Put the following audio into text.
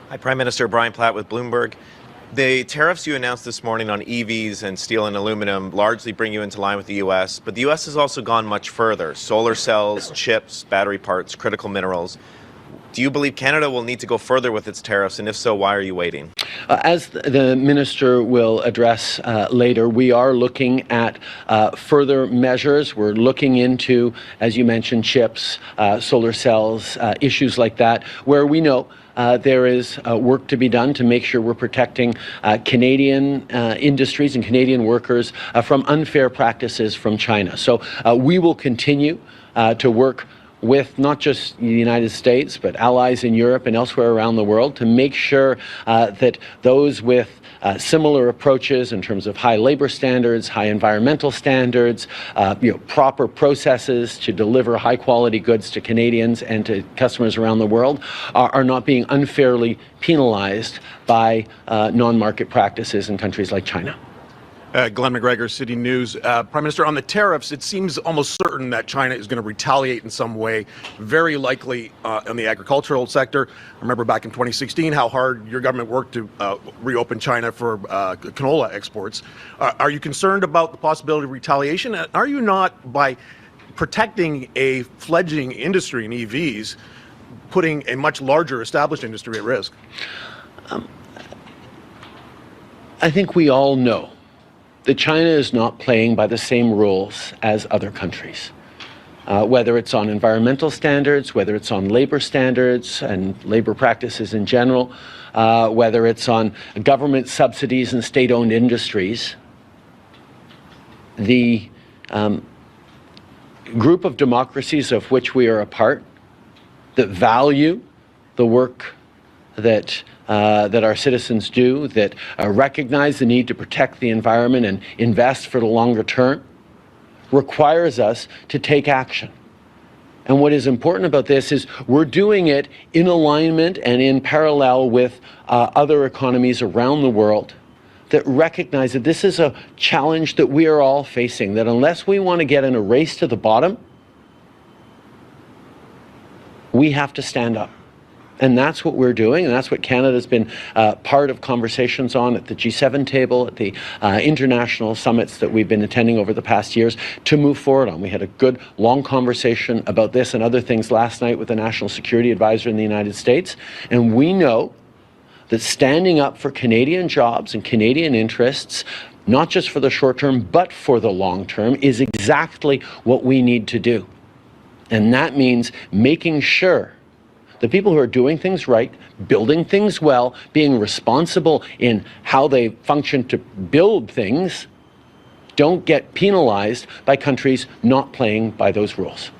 Hi, Prime Minister Brian Platt with Bloomberg. The tariffs you announced this morning on EVs and steel and aluminum largely bring you into line with the U.S., but the U.S. has also gone much further. Solar cells, chips, battery parts, critical minerals. Do you believe Canada will need to go further with its tariffs, and if so, why are you waiting? As the minister will address later, we are looking at further measures. We're looking into, as you mentioned, chips, solar cells, issues like that, where we know there is work to be done to make sure we're protecting Canadian industries and Canadian workers from unfair practices from China. So we will continue to work with not just the United States, but allies in Europe and elsewhere around the world to make sure that those with similar approaches in terms of high labor standards, high environmental standards, proper processes to deliver high quality goods to Canadians and to customers around the world are not being unfairly penalized by non-market practices in countries like China. Glenn McGregor, City News. Prime Minister, on the tariffs, it seems almost certain that China is going to retaliate in some way, very likely in the agricultural sector. I remember back in 2016 how hard your government worked to reopen China for canola exports. Are you concerned about the possibility of retaliation? Are you not, by protecting a fledging industry in EVs, putting a much larger established industry at risk? I think we all know that China is not playing by the same rules as other countries, whether it's on environmental standards, whether it's on labor standards and labor practices in general, whether it's on government subsidies and state-owned industries. The group of democracies of which we are a part that value the work that our citizens do, that recognize the need to protect the environment and invest for the longer term, requires us to take action. And what is important about this is we're doing it in alignment and in parallel with other economies around the world that recognize that this is a challenge that we are all facing, that unless we want to get in a race to the bottom, we have to stand up. And that's what we're doing, and that's what Canada's been part of conversations on at the G7 table, at the international summits that we've been attending over the past years to move forward on. We had a good, long conversation about this and other things last night with the National Security Advisor in the United States, and we know that standing up for Canadian jobs and Canadian interests, not just for the short term, but for the long term, is exactly what we need to do. And that means making sure the people who are doing things right, building things well, being responsible in how they function to build things, don't get penalized by countries not playing by those rules.